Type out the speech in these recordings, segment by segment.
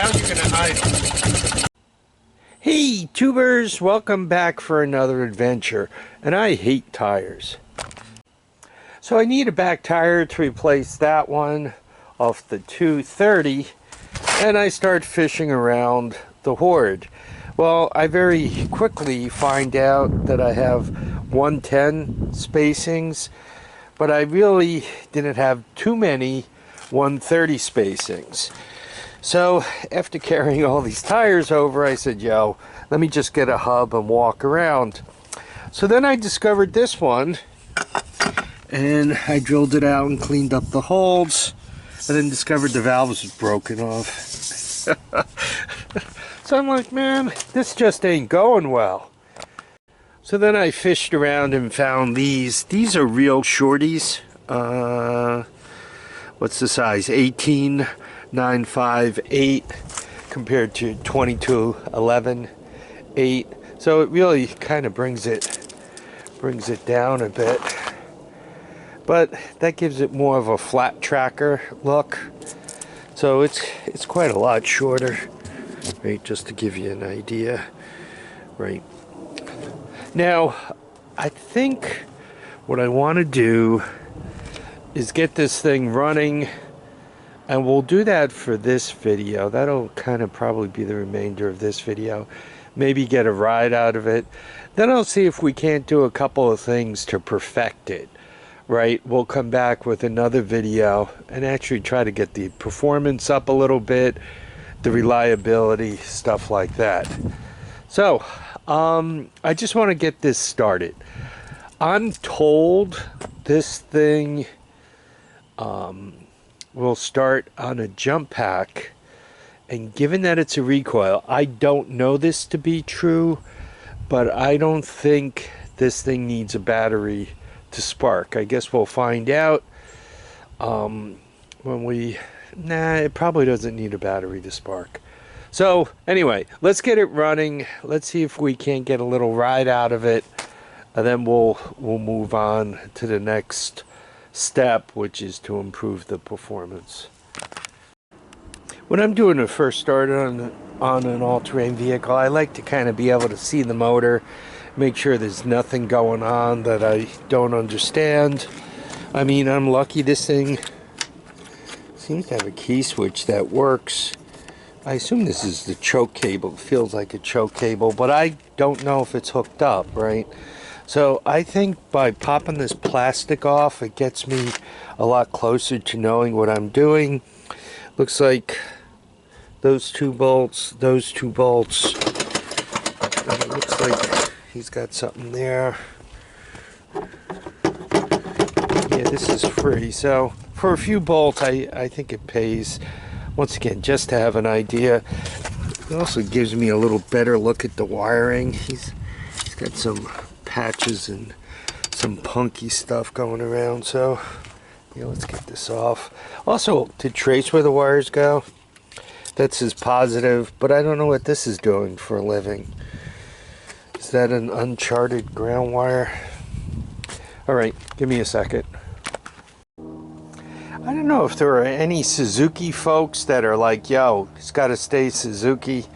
now you're going to idle. Hey tubers, welcome back for another adventure, and I hate tires. So I need a back tire to replace that one off the 230, and I start fishing around the Horde. Well, I very quickly find out that I have 110 spacings, but I really didn't have too many 130 spacings. So after carrying all these tires over, I said, yo, let me just get a hub and walk around. So then I discovered this one, and I drilled it out and cleaned up the holes, and then discovered the valve was broken off. So I'm like, man, this just ain't going well. So then I fished around and found these. These are real shorties. What's the size? 18, 9, 5, 8 compared to 22, 11, 8. So it really kind of brings it down a bit. But that gives it more of a flat tracker look. So it's quite a lot shorter, right? Just to give you an idea, right? Now, I think what I want to do is get this thing running, and we'll do that for this video. That'll kind of probably be the remainder of this video. Maybe get a ride out of it. Then I'll see if we can't do a couple of things to perfect it. Right, we'll come back with another video and actually try to get the performance up a little bit, the reliability, stuff like that. So, I just want to get this started. I'm told this thing will start on a jump pack, and given that it's a recoil, I don't know this to be true, but I don't think this thing needs a battery to spark. I guess we'll find out it probably doesn't need a battery to spark. So anyway, let's get it running. Let's see if we can't get a little ride out of it, and then we'll move on to the next step, which is to improve the performance. When I'm doing a first start on an all-terrain vehicle, I like to kind of be able to see the motor, make sure there's nothing going on that I don't understand. I mean, I'm lucky this thing seems to have a key switch that works. I assume this is the choke cable. It feels like a choke cable, but I don't know if it's hooked up, right? So I think by popping this plastic off, it gets me a lot closer to knowing what I'm doing. Looks like those two bolts, it looks like he's got something there. Yeah, this is free. So for a few bolts, I think it pays, once again, just to have an idea. It also gives me a little better look at the wiring. He's got some patches and some punky stuff going around. So yeah, let's get this off. Also, to trace where the wires go, that says positive, but I don't know what this is doing for a living. Is that an uncharted ground wire? Alright, give me a second. I don't know if there are any Suzuki folks that are like, yo, it's got to stay Suzuki,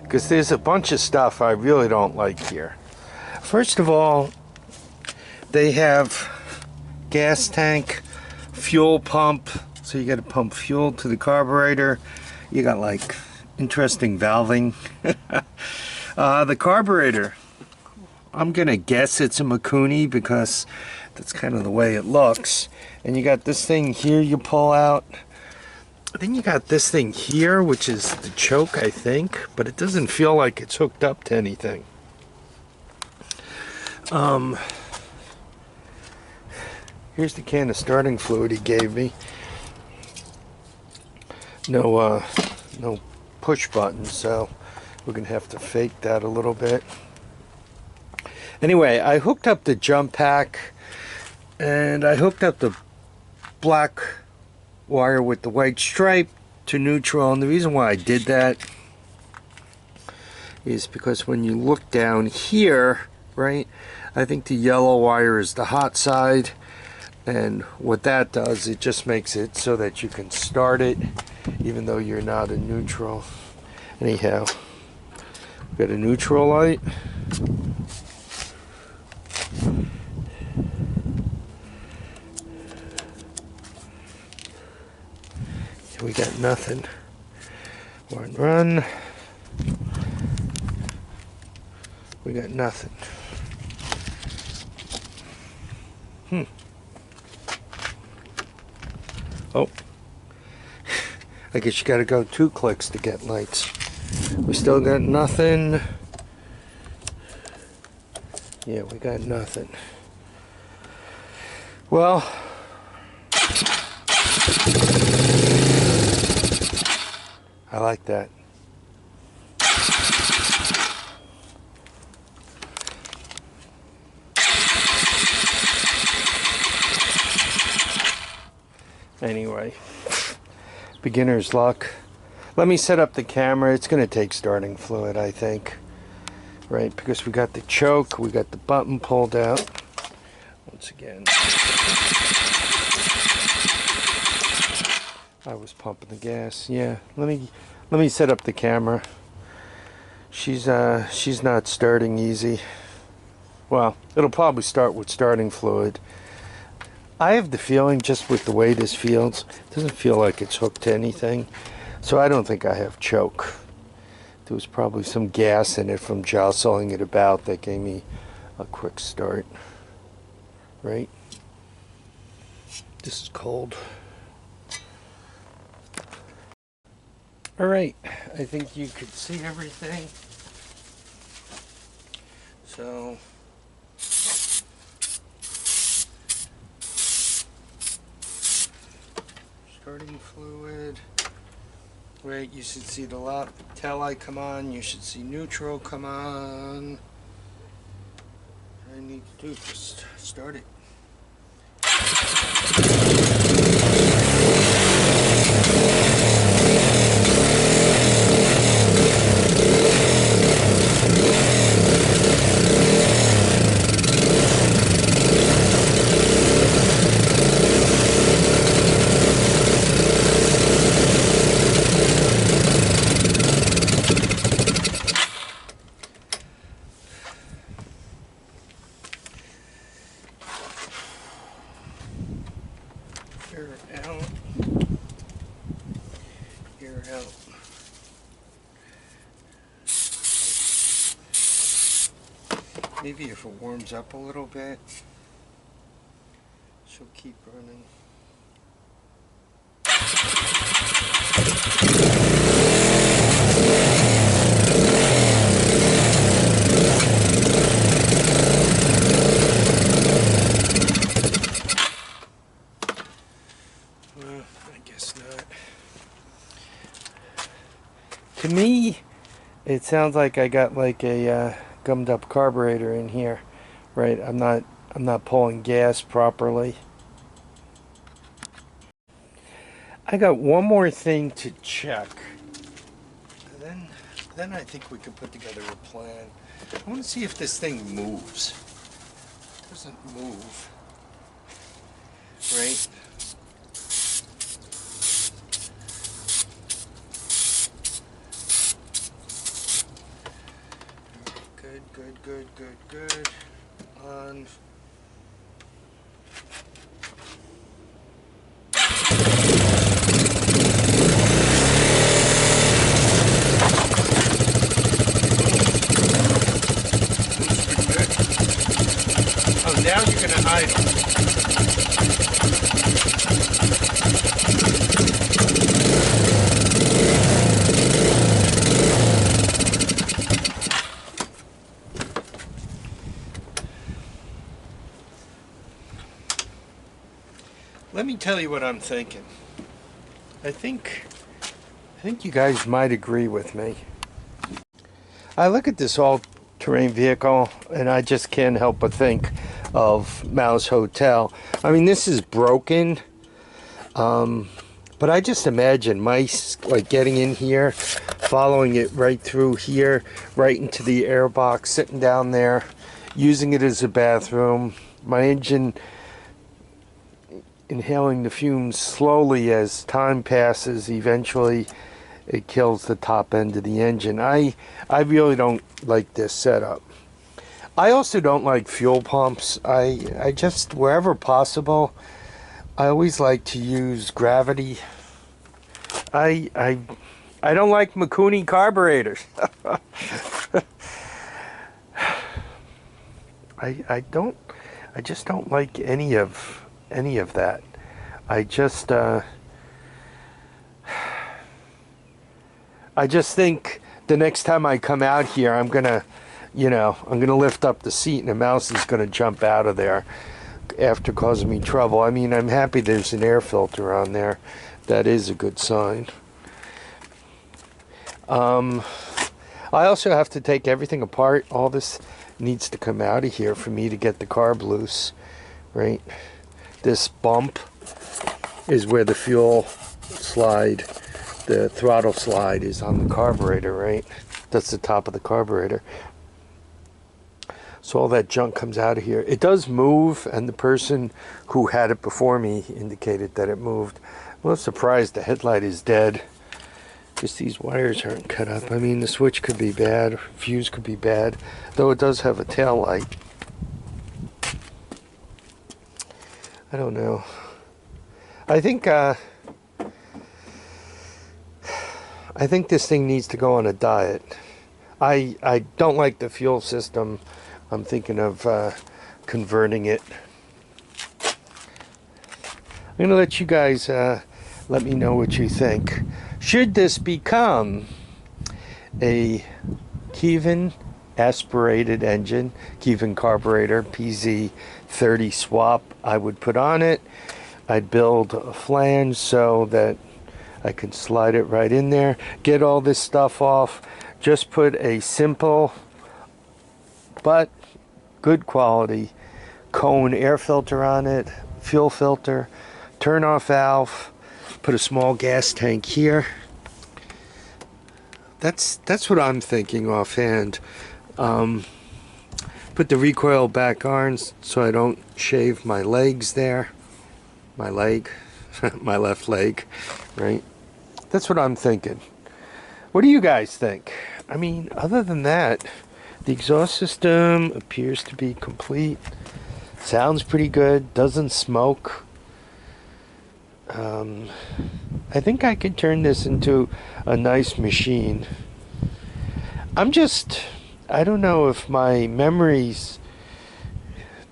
because there's a bunch of stuff I really don't like here. First of all, they have gas tank, fuel pump, so you got to pump fuel to the carburetor. You got like interesting valving. The carburetor, I'm gonna guess it's a Mikuni because that's kind of the way it looks. And you got this thing here you pull out. Then you got this thing here, which is the choke, I think, but it doesn't feel like it's hooked up to anything. Here's the can of starting fluid he gave me. No push button, so we're gonna have to fake that a little bit. Anyway, I hooked up the jump pack, and I hooked up the black wire with the white stripe to neutral, and the reason why I did that is because when you look down here, right, I think the yellow wire is the hot side, and what that does, it just makes it so that you can start it even though you're not in neutral. Anyhow, we got a neutral light. We got nothing. Run. We got nothing. Oh. I guess you gotta go 2 clicks to get lights. We still got nothing. Yeah, we got nothing. Well, I like that. Anyway, beginner's luck. Let me set up the camera. It's going to take starting fluid, I think. Right, because we got the choke, we got the button pulled out. Once again, I was pumping the gas. Yeah, let me set up the camera. She's not starting easy. Well, it'll probably start with starting fluid. I have the feeling, just with the way this feels, it doesn't feel like it's hooked to anything. So I don't think I have choke. There was probably some gas in it from jostling it about that gave me a quick start. Right? This is cold. Alright, I think you could see everything. So starting fluid. Right, you should see the tail light come on. You should see neutral come on. All I need to do is just start it. Air out. Maybe if it warms up a little bit, she'll keep running. Well, I guess not. To me, it sounds like I got like a gummed up carburetor in here, right? I'm not pulling gas properly. I got one more thing to check. Then I think we can put together a plan. I want to see if this thing moves. It doesn't move, right? Good. On. Oh, now you're gonna idle. Let me tell you what I'm thinking. I think you guys might agree with me. I look at this all-terrain vehicle and I just can't help but think of Mouse Hotel. I mean, this is broken, but I just imagine mice like getting in here, following it right through here, right into the airbox, sitting down there, using it as a bathroom. My engine inhaling the fumes slowly as time passes, eventually it kills the top end of the engine. I really don't like this setup. I also don't like fuel pumps. I just, wherever possible, I always like to use gravity. I don't like Mikuni carburetors. I just don't like any of that. I just think the next time I come out here, I'm gonna lift up the seat and the mouse is gonna jump out of there after causing me trouble. I mean, I'm happy there's an air filter on there. That is a good sign. I also have to take everything apart. All this needs to come out of here for me to get the carb loose, right? This bump is where the fuel slide, the throttle slide is on the carburetor, right? That's the top of the carburetor. So all that junk comes out of here. It does move, and the person who had it before me indicated that it moved. I'm a little surprised the headlight is dead. Just these wires aren't cut up. I mean, the switch could be bad, fuse could be bad, though it does have a tail light. I don't know. I think this thing needs to go on a diet. I don't like the fuel system. I'm thinking of converting it. I'm going to let you guys let me know what you think. Should this become a Kevin aspirated engine, Kevin carburetor, PZ30 swap, I would put on it. I'd build a flange so that I can slide it right in there, get all this stuff off, just put a simple but good quality cone air filter on it, fuel filter, turn off valve, put a small gas tank here. That's what I'm thinking offhand. Put the recoil back on so I don't shave my legs there. My leg, my left leg, right? That's what I'm thinking. What do you guys think? I mean, other than that, the exhaust system appears to be complete. Sounds pretty good. Doesn't smoke. I think I could turn this into a nice machine. I don't know if my memories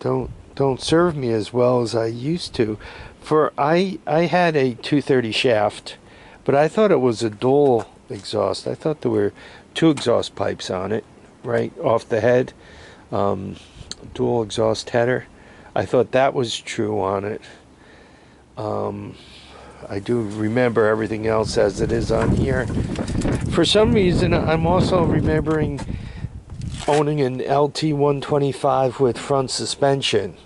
don't serve me as well as I used to. I had a 230 shaft, but I thought it was a dual exhaust. I thought there were two exhaust pipes on it, right off the head. Dual exhaust header. I thought that was true on it. I do remember everything else as it is on here. For some reason, I'm also remembering owning an LT125 with front suspension.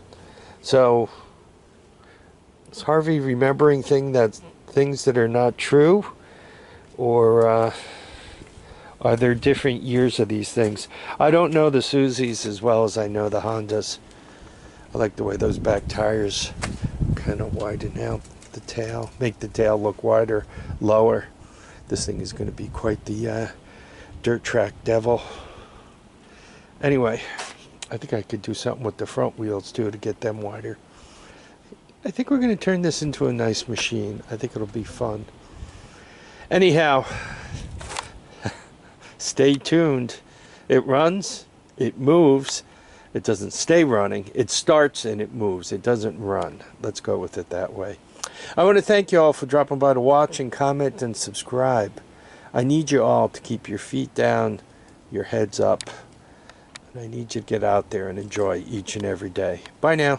So, is Harvey remembering things that are not true? Or are there different years of these things? I don't know the Suzis as well as I know the Hondas. I like the way those back tires kind of widen out the tail, make the tail look wider, lower. This thing is going to be quite the dirt track devil. Anyway, I think I could do something with the front wheels too to get them wider. I think we're going to turn this into a nice machine. I think it'll be fun. Anyhow, stay tuned. It runs, it moves, it doesn't stay running. It starts and it moves. It doesn't run. Let's go with it that way. I want to thank you all for dropping by to watch and comment and subscribe. I need you all to keep your feet down, your heads up, and I need you to get out there and enjoy each and every day. Bye now.